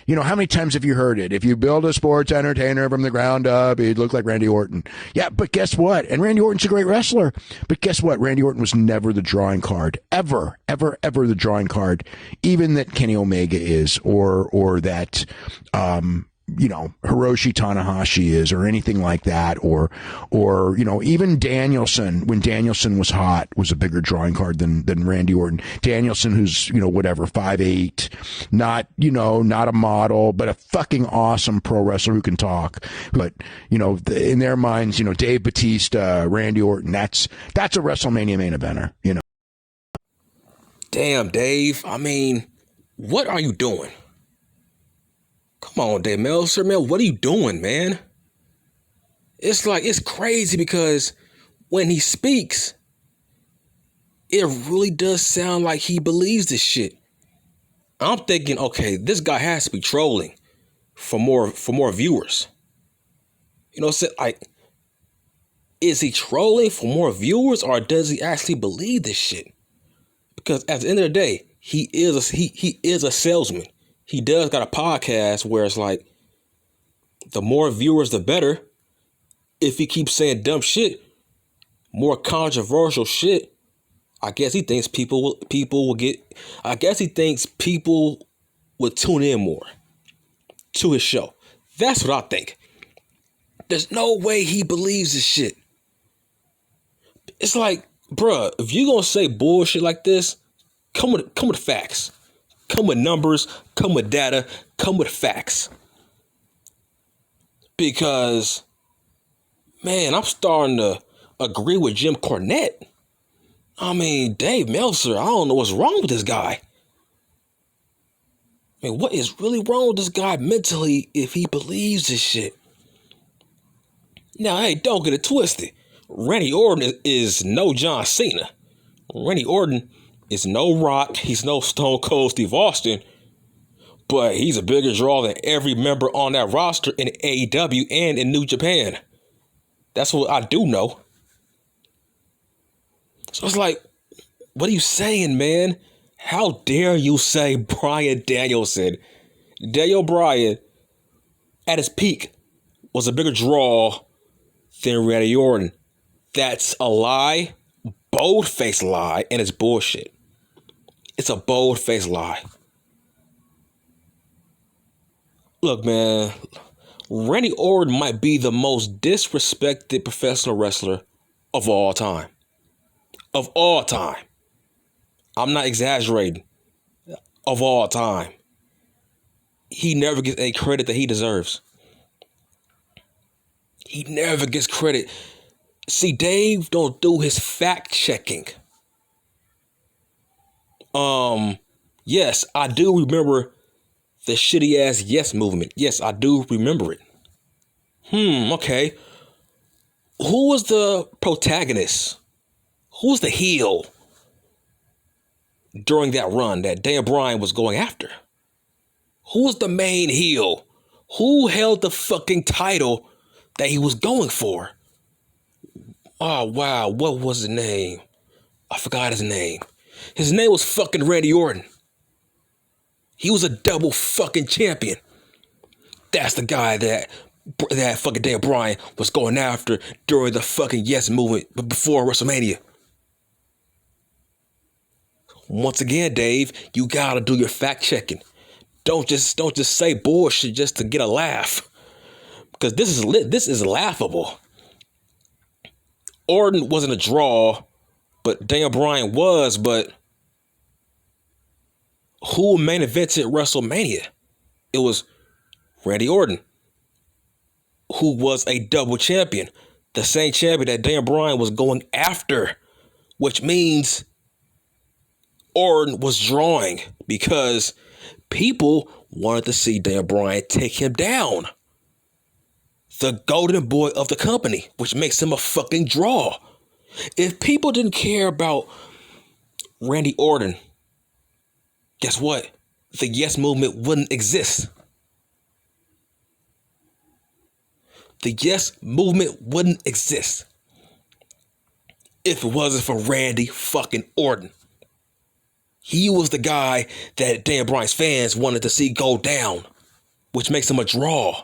How many times have you heard it? If you build a sports entertainer from the ground up, he'd look like Randy Orton. Yeah, but guess what? And Randy Orton's a great wrestler. But guess what? Randy Orton was never the drawing card. Ever, ever, ever the drawing card. Even that Kenny Omega is, or that, Hiroshi Tanahashi is, or anything like that, or even Danielson, when Danielson was hot, was a bigger drawing card than Randy Orton. Danielson, who's, 5'8", not a model, but a fucking awesome pro wrestler who can talk. But, in their minds, Dave Bautista, Randy Orton, that's a WrestleMania main eventer, Damn, Dave. I mean, what are you doing? Come on, Dave Meltzer, man. What are you doing, man? It's crazy because when he speaks, it really does sound like he believes this shit. I'm thinking, okay, this guy has to be trolling for more viewers. Is he trolling for more viewers, or does he actually believe this shit? Because at the end of the day, he is a salesman. He does got a podcast where it's like, the more viewers, the better. If he keeps saying dumb shit, more controversial shit, I guess he thinks people will get. I guess he thinks people will tune in more to his show. That's what I think. There's no way he believes this shit. It's like, bruh, if you gonna say bullshit like this, come with facts. Come with numbers, come with data, come with facts. Because, man, I'm starting to agree with Jim Cornette. I mean, Dave Meltzer, I don't know what's wrong with this guy. I mean, what is really wrong with this guy mentally if he believes this shit? Now, hey, don't get it twisted. Randy Orton is no John Cena. Randy Orton is no Rock. He's no Stone Cold Steve Austin. But he's a bigger draw than every member on that roster in AEW and in New Japan. That's what I do know. So it's like, what are you saying, man? How dare you say Bryan Danielson? Daniel Bryan, at his peak, was a bigger draw than Randy Orton. That's a lie, bold-faced lie, and it's bullshit. It's a bold-faced lie. Look, man, Randy Orton might be the most disrespected professional wrestler of all time. Of all time. I'm not exaggerating. Of all time. He never gets any credit that he deserves. He never gets credit. See, Dave don't do his fact checking. Yes, I do remember the shitty ass Yes movement. Yes, I do remember it. Okay. Who was the protagonist? Who was the heel during that run that Dan Bryan was going after? Who was the main heel? Who held the fucking title that he was going for? Oh, wow. What was his name? I forgot his name. His name was fucking Randy Orton. He was a double fucking champion. That's the guy that fucking Dan Bryan was going after during the fucking Yes movement before WrestleMania. Once again, Dave, you gotta do your fact checking. Don't just say bullshit just to get a laugh. Because this is laughable. Orton wasn't a draw, but Dan Bryan was. But who main evented WrestleMania? It was Randy Orton, who was a double champion, the same champion that Dan Bryan was going after, which means Orton was drawing because people wanted to see Dan Bryan take him down. The golden boy of the company, which makes him a fucking draw. If people didn't care about Randy Orton, guess what? The Yes movement wouldn't exist. The Yes movement wouldn't exist if it wasn't for Randy fucking Orton. He was the guy that Daniel Bryan's fans wanted to see go down, which makes him a draw.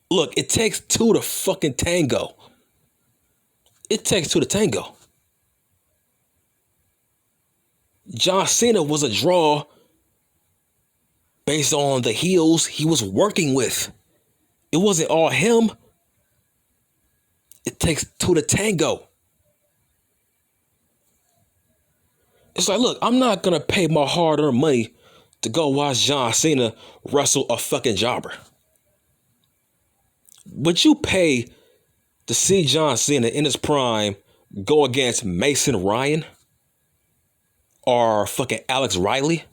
Look, it takes two to fucking tango. It takes two to tango. John Cena was a draw based on the heels he was working with. It wasn't all him. It takes two to tango. It's like, look, I'm not going to pay my hard-earned money to go watch John Cena wrestle a fucking jobber. Would you pay to see John Cena in his prime go against Mason Ryan? Or fucking Alex Riley?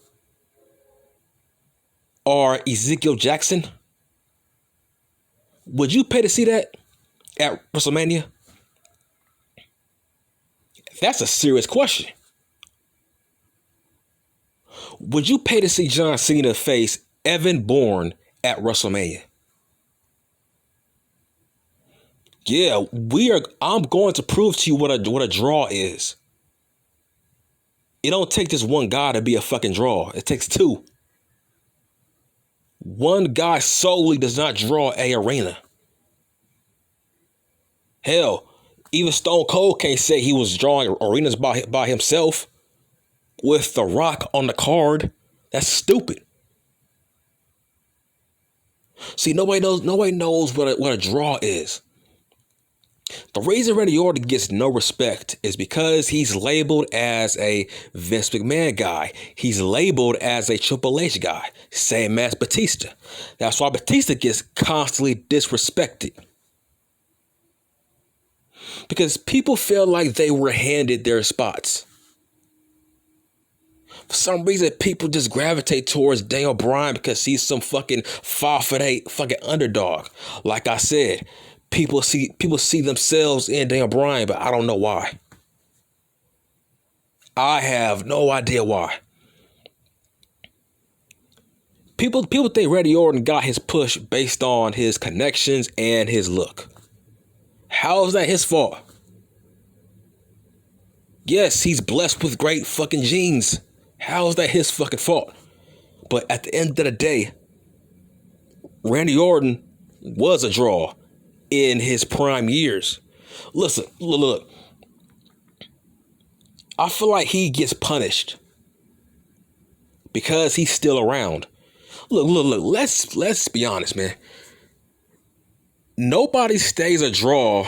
Or Ezekiel Jackson? Would you pay to see that at WrestleMania? That's a serious question. Would you pay to see John Cena face Evan Bourne at WrestleMania? Yeah, I'm going to prove to you what a draw is. It don't take just one guy to be a fucking draw. It takes two. One guy solely does not draw a arena. Hell, even Stone Cold can't say he was drawing arenas by himself with The Rock on the card. That's stupid. See, nobody knows what a draw is. The reason Randy Orton gets no respect is because he's labeled as a Vince McMahon guy. He's labeled as a Triple H guy. Same as Batista. That's why Batista gets constantly disrespected. Because people feel like they were handed their spots. For some reason, people just gravitate towards Daniel Bryan because he's some fucking 5'8" fucking underdog. Like I said, people see themselves in Daniel Bryan, but I don't know why. I have no idea why. People think Randy Orton got his push based on his connections and his look. How is that his fault? Yes, he's blessed with great fucking genes. How is that his fucking fault? But at the end of the day, Randy Orton was a draw in his prime years. Listen, look. I feel like he gets punished because he's still around. Look. Let's be honest, man. Nobody stays a draw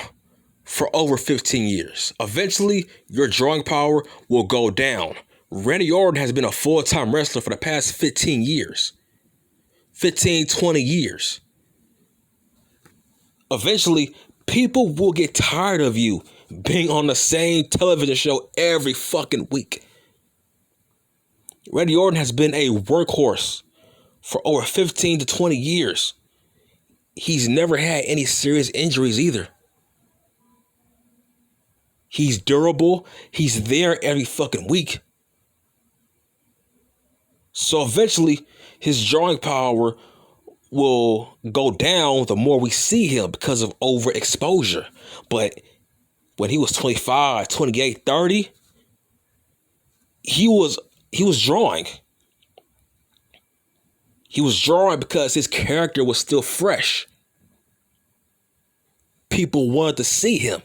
for over 15 years. Eventually, your drawing power will go down. Randy Orton has been a full-time wrestler for the past 15 years. 15, 20 years. Eventually, people will get tired of you being on the same television show every fucking week. Randy Orton has been a workhorse for over 15 to 20 years. He's never had any serious injuries either. He's durable. He's there every fucking week. So eventually, his drawing power will go down the more we see him because of overexposure. But when he was 25, 28, 30, he was drawing. He was drawing because his character was still fresh. People wanted to see him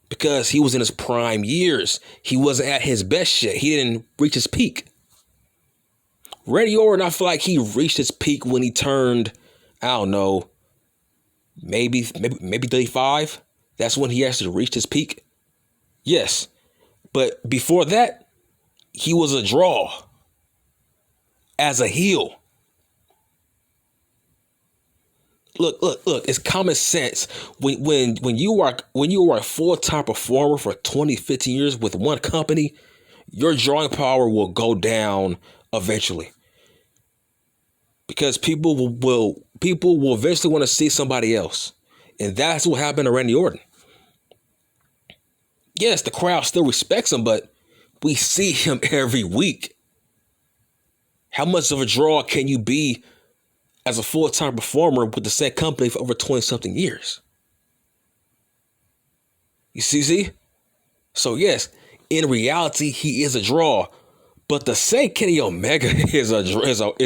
because he was in his prime years. He wasn't at his best yet. He didn't reach his peak. Randy Orton, I feel like he reached his peak when he turned, I don't know, maybe 35. That's when he actually reached his peak. Yes. But before that, he was a draw as a heel. Look, it's common sense. When you are a full-time performer for 20, 15 years with one company, your drawing power will go down eventually. Because people will eventually want to see somebody else. And that's what happened to Randy Orton. Yes, the crowd still respects him, but we see him every week. How much of a draw can you be as a full-time performer with the same company for over 20-something years? You see? So yes, in reality, he is a draw. But to say Kenny Omega is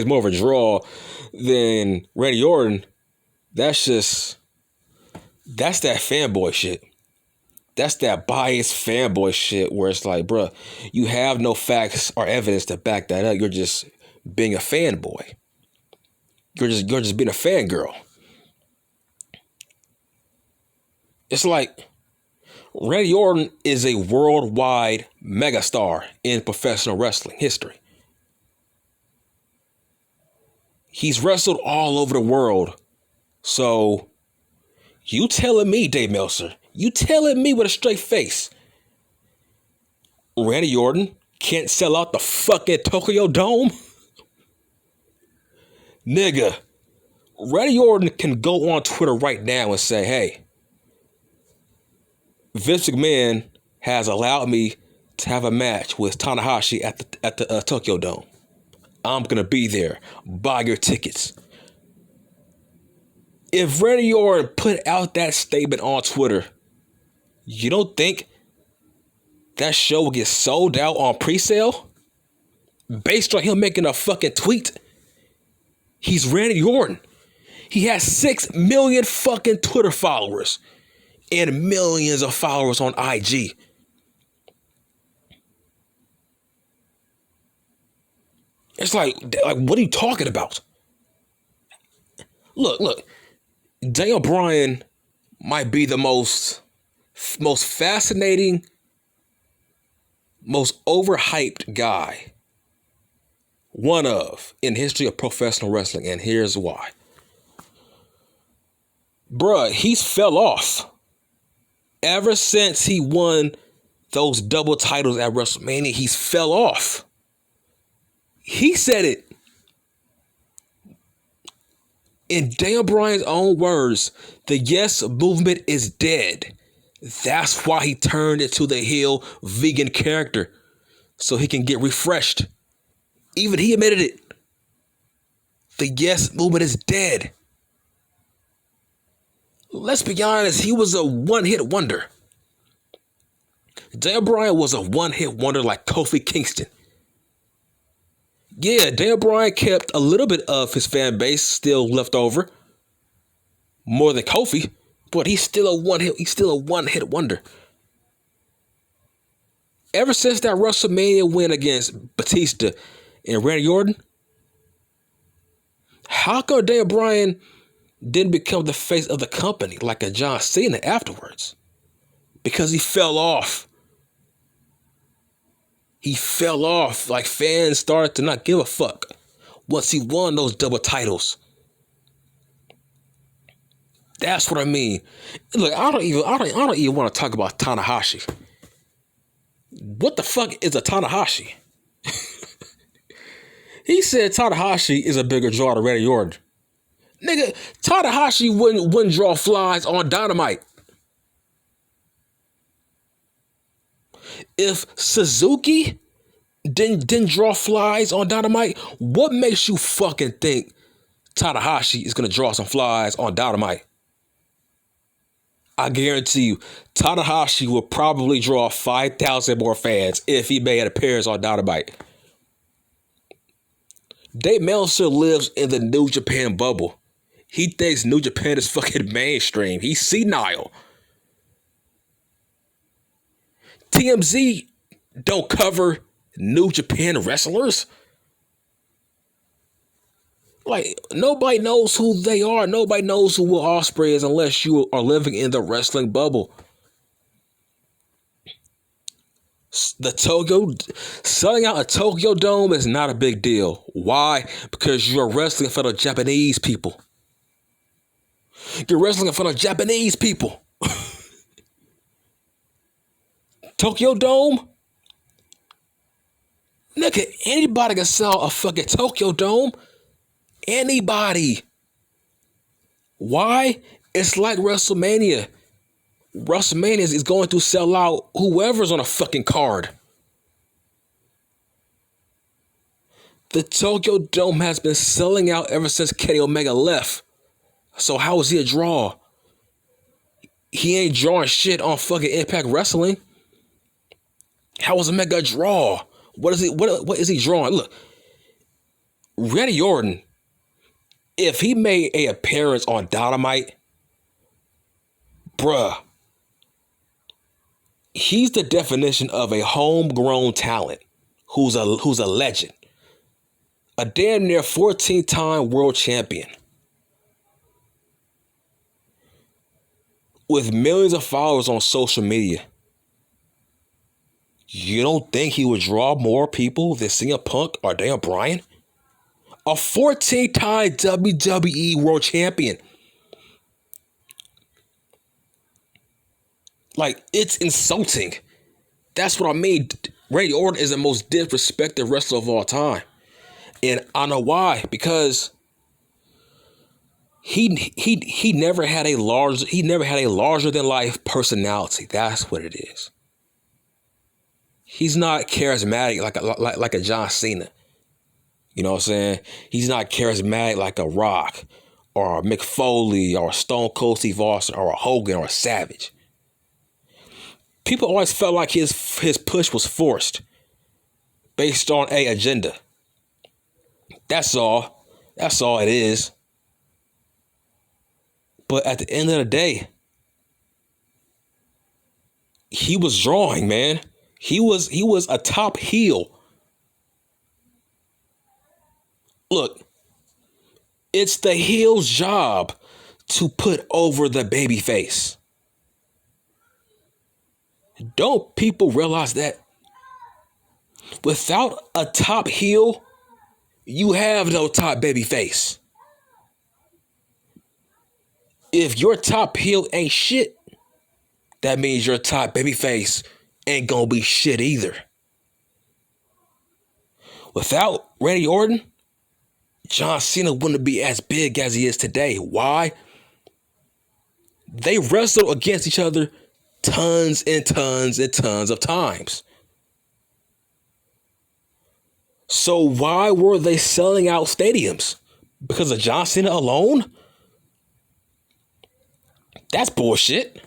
more of a draw than Randy Orton, that's that fanboy shit. That's that biased fanboy shit where it's like, bruh, you have no facts or evidence to back that up. You're just being a fanboy. You're just being a fangirl. It's like Randy Orton is a worldwide megastar in professional wrestling history. He's wrestled all over the world. So you telling me, Dave Meltzer, you telling me with a straight face, Randy Orton can't sell out the fucking Tokyo Dome? Nigga, Randy Orton can go on Twitter right now and say, hey, Vince McMahon has allowed me to have a match with Tanahashi at the Tokyo Dome. I'm going to be there. Buy your tickets. If Randy Orton put out that statement on Twitter, you don't think that show will get sold out on pre-sale? Based on him making a fucking tweet? He's Randy Orton. He has 6 million fucking Twitter followers and millions of followers on IG. It's like what are you talking about? Look. Daniel Bryan might be the most fascinating, most overhyped guy, one of, in history of professional wrestling, and here's why. Bruh, he's fell off. Ever since he won those double titles at WrestleMania, he's fell off. He said it. In Daniel Bryan's own words, the Yes movement is dead. That's why he turned into the heel vegan character, so he can get refreshed. Even he admitted it. The Yes movement is dead. Let's be honest, he was a one-hit wonder. Daniel Bryan was a one-hit wonder like Kofi Kingston. Yeah, Daniel Bryan kept a little bit of his fan base still left over. More than Kofi, but he's still a one-hit wonder. Ever since that WrestleMania win against Batista and Randy Orton, how come Daniel Bryan didn't become the face of the company like a John Cena afterwards? Because he fell off. He fell off. Like, fans started to not give a fuck once he won those double titles. That's what I mean. Look, I don't even want to talk about Tanahashi. What the fuck is a Tanahashi? He said Tanahashi is a bigger draw than Randy Orton. Nigga, Tanahashi wouldn't draw flies on Dynamite. If Suzuki didn't draw flies on Dynamite, what makes you fucking think Tanahashi is going to draw some flies on Dynamite? I guarantee you, Tanahashi will probably draw 5,000 more fans if he made an appearance on Dynamite. Dave Meltzer lives in the New Japan bubble. He thinks New Japan is fucking mainstream. He's senile. TMZ don't cover New Japan wrestlers. Like, nobody knows who they are. Nobody knows who Will Ospreay is unless you are living in the wrestling bubble. Selling out a Tokyo Dome is not a big deal. Why? Because you're wrestling in front of Japanese people. You're wrestling in front of Japanese people. Tokyo Dome? Nigga, anybody can sell a fucking Tokyo Dome. Anybody. Why? It's like WrestleMania. WrestleMania is going to sell out whoever's on a fucking card. The Tokyo Dome has been selling out ever since Kenny Omega left. So how is he a draw? He ain't drawing shit on fucking Impact Wrestling. How is Omega a draw? What is he drawing? Look, Randy Orton, if he made a appearance on Dynamite, bruh, he's the definition of a homegrown talent who's a legend. A damn near 14-time world champion. With millions of followers on social media. You don't think he would draw more people than CM Punk or Daniel Bryan? A 14-time WWE world champion. Like, it's insulting. That's what I mean. Randy Orton is the most disrespected wrestler of all time. And I know why. Because he never had a larger than life personality. That's what it is. He's not charismatic like a John Cena. You know what I'm saying? He's not charismatic like a Rock or a Mick Foley or a Stone Cold Steve Austin or a Hogan or a Savage. People always felt like his push was forced based on a agenda. That's all. That's all it is. But at the end of the day, he was drawing, man. He was a top heel. Look, it's the heel's job to put over the baby face. Don't people realize that? Without a top heel, you have no top baby face. If your top heel ain't shit, that means your top baby face ain't gonna be shit either. Without Randy Orton, John Cena wouldn't be as big as he is today. Why? They wrestled against each other tons and tons and tons of times. So why were they selling out stadiums? Because of John Cena alone? That's bullshit.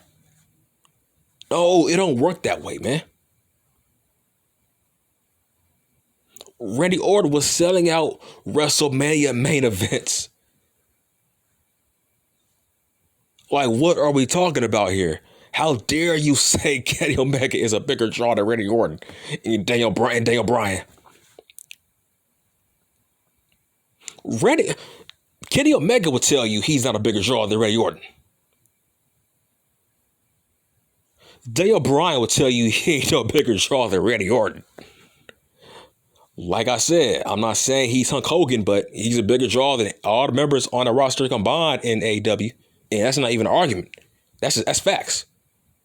No, it don't work that way, man. Randy Orton was selling out WrestleMania main events. Like, what are we talking about here? How dare you say Kenny Omega is a bigger draw than Randy Orton and Daniel Bryan? Kenny Omega would tell you he's not a bigger draw than Randy Orton. Daniel Bryan would tell you he ain't no bigger draw than Randy Orton. Like I said, I'm not saying he's Hulk Hogan, but he's a bigger draw than all the members on the roster combined in AEW. And that's not even an argument. That's facts.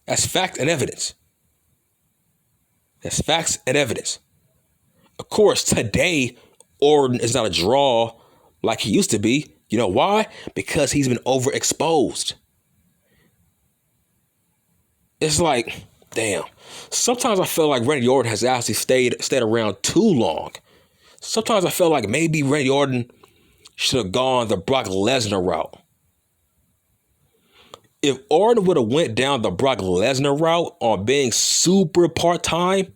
That's fact and evidence. That's facts and evidence. Of course, today, Orton is not a draw like he used to be. You know why? Because he's been overexposed. It's like, damn. Sometimes I feel like Randy Orton has actually stayed around too long. Sometimes I feel like maybe Randy Orton should have gone the Brock Lesnar route. If Orton would have went down the Brock Lesnar route on being super part-time,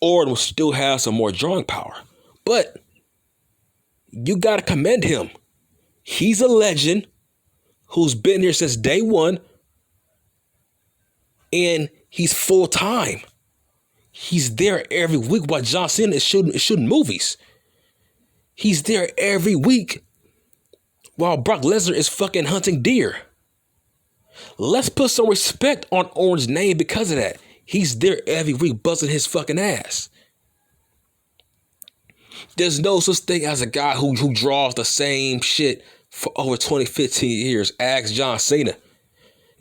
Orton would still have some more drawing power. But you got to commend him. He's a legend who's been here since day one, and he's full-time. He's there every week while John Cena is shooting movies. He's there every week while Brock Lesnar is fucking hunting deer. Let's put some respect on Orton's name because of that. He's there every week busting his fucking ass. There's no such thing as a guy who draws the same shit for over 20, 15 years. Ask John Cena.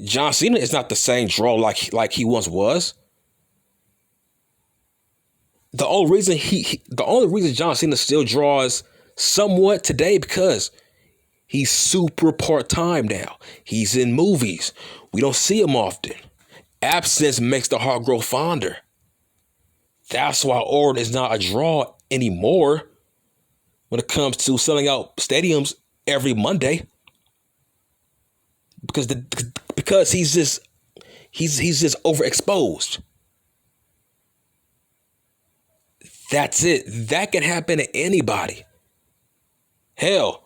John Cena is not the same draw like he once was. The only reason John Cena still draws somewhat today because he's super part-time now. He's in movies. We don't see him often. Absence makes the heart grow fonder. That's why Orton is not a draw anymore when it comes to selling out stadiums every Monday. Because he's just overexposed. That's it. That can happen to anybody. Hell,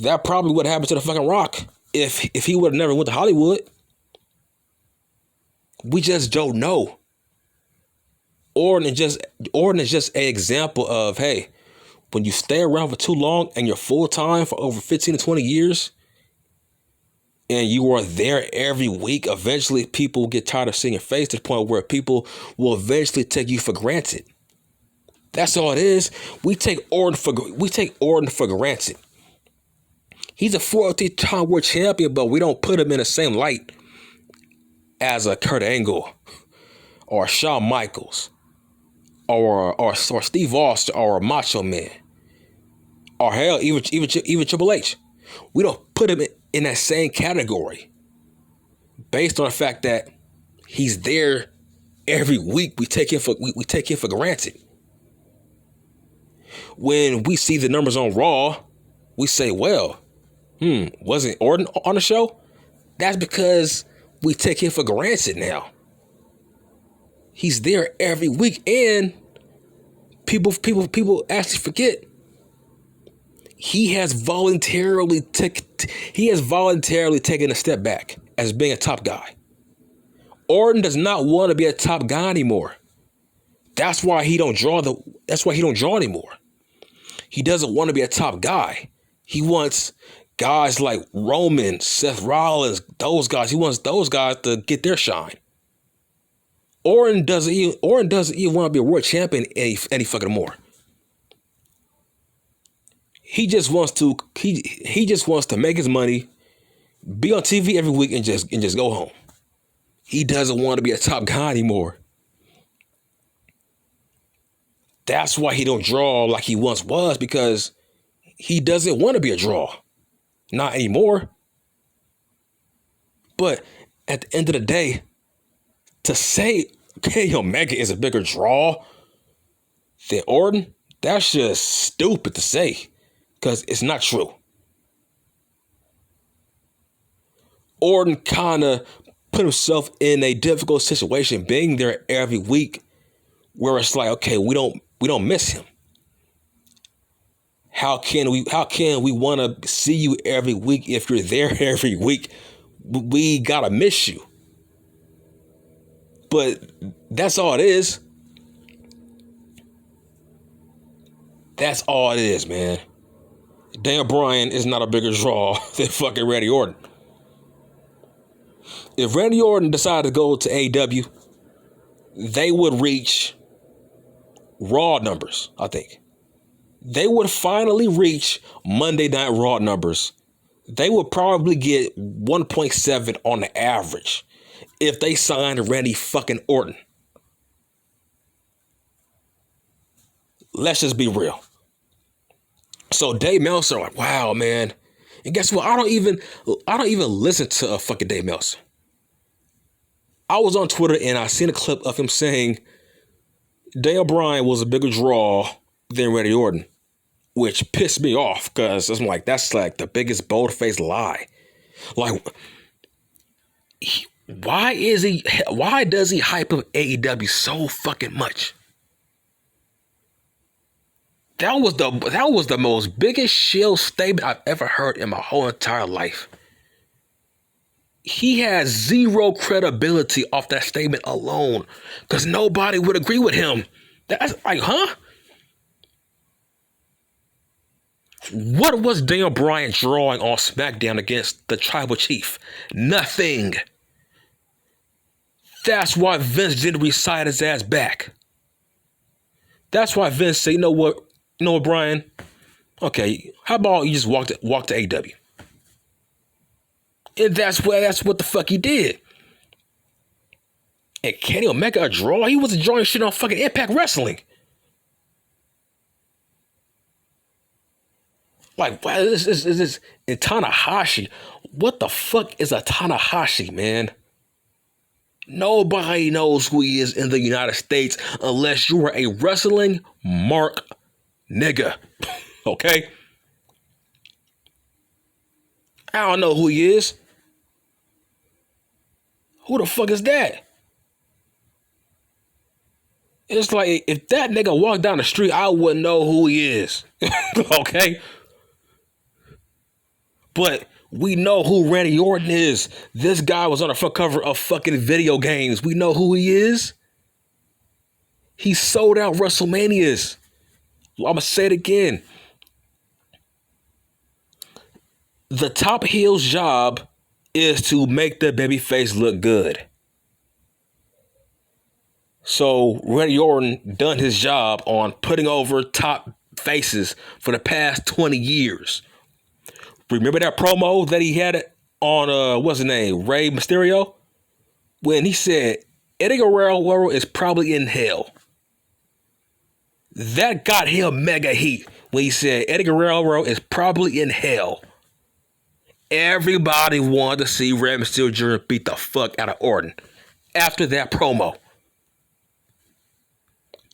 that probably would have happened to the fucking Rock if he would have never went to Hollywood. We just don't know. Orton is just an example of, hey, when you stay around for too long and you're full time for over 15 to 20 years and you are there every week, eventually people get tired of seeing your face to the point where people will eventually take you for granted. That's all it is. We take Orton for granted. He's a 4-time world champion, but we don't put him in the same light as a Kurt Angle or Shawn Michaels or Steve Austin or Macho Man or hell, even Triple H. We don't put him in that same category based on the fact that he's there every week. We take him for granted. When we see the numbers on Raw, we say, well, wasn't Orton on the show? That's because we take him for granted now. He's there every week, and people actually forget. He has voluntarily taken a step back as being a top guy. Orton does not want to be a top guy anymore. That's why he don't draw anymore. He doesn't want to be a top guy. He wants guys like Roman, Seth Rollins, those guys. He wants those guys to get their shine. Orton doesn't even want to be a world champion any fucking more. He just wants to make his money, be on TV every week, and just go home. He doesn't want to be a top guy anymore. That's why he don't draw like he once was, because he doesn't want to be a draw. Not anymore. But at the end of the day, to say Kenny Omega is a bigger draw than Orton, that's just stupid to say, because it's not true. Orton kind of put himself in a difficult situation being there every week, where it's like, okay, we don't miss him. How can we want to see you every week if you're there every week? We gotta miss you. But that's all it is. That's all it is, man. Daniel Bryan is not a bigger draw than fucking Randy Orton. If Randy Orton decided to go to AEW, they would reach Raw numbers, I think. They would finally reach Monday Night Raw numbers. They would probably get 1.7 on the average if they signed Randy fucking Orton. Let's just be real. So Dave Meltzer, like, wow, man. And guess what? I don't even listen to fucking Dave Meltzer. I was on Twitter and I seen a clip of him saying Daniel Bryan was a bigger draw than Randy Orton, which pissed me off because I'm like, that's like the biggest bold-faced lie. Like, why does he hype up AEW so fucking much? That was the most biggest shill statement I've ever heard in my whole entire life. He has zero credibility off that statement alone, because nobody would agree with him. That's like, huh? What was Daniel Bryan drawing on SmackDown against the Tribal Chief? Nothing. That's why Vince didn't re-sign his ass back. That's why Vince said, you know what, Bryan? Okay, how about you just walk to AEW? And that's what the fuck he did. And Kenny Omega a draw? He wasn't drawing shit on fucking Impact Wrestling. Like, wow, this is in Tanahashi. What the fuck is a Tanahashi, man? Nobody knows who he is in the United States unless you are a wrestling mark nigga. Okay? I don't know who he is. Who the fuck is that? It's like if that nigga walked down the street, I wouldn't know who he is. Okay? But we know who Randy Orton is. This guy was on the front cover of fucking video games. We know who he is. He sold out WrestleManias. I'm going to say it again. The top heel's job is to make the babyface look good. So Randy Orton done his job on putting over top faces for the past 20 years. Remember that promo that he had on, what's his name, Rey Mysterio? When he said, Eddie Guerrero is probably in hell. That got him mega heat when he said Eddie Guerrero is probably in hell. Everybody wanted to see Rey Mysterio Jr. beat the fuck out of Orton after that promo.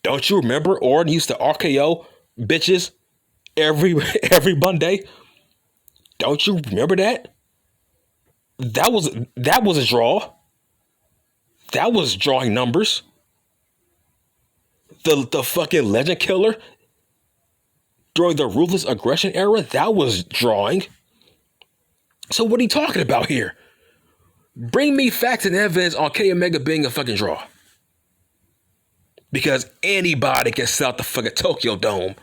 Don't you remember Orton used to RKO bitches every Monday? Don't you remember that? That was a draw. That was drawing numbers. The fucking legend killer during the ruthless aggression era, that was drawing. So what are you talking about here? Bring me facts and evidence on Kenny Omega being a fucking draw. Because anybody can sell out the fucking Tokyo Dome.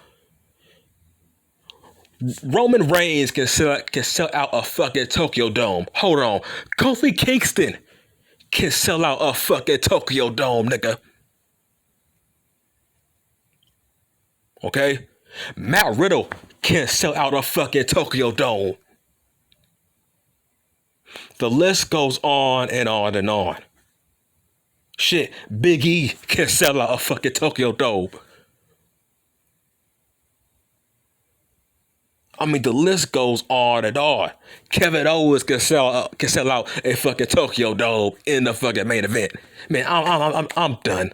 Roman Reigns can sell out a fucking Tokyo Dome. Hold on. Kofi Kingston can sell out a fucking Tokyo Dome, nigga. Okay? Matt Riddle can sell out a fucking Tokyo Dome. The list goes on and on and on. Shit, Big E can sell out a fucking Tokyo Dome. I mean, the list goes on and on. Kevin Owens can sell out a fucking Tokyo Dome in the fucking main event. Man, I'm done.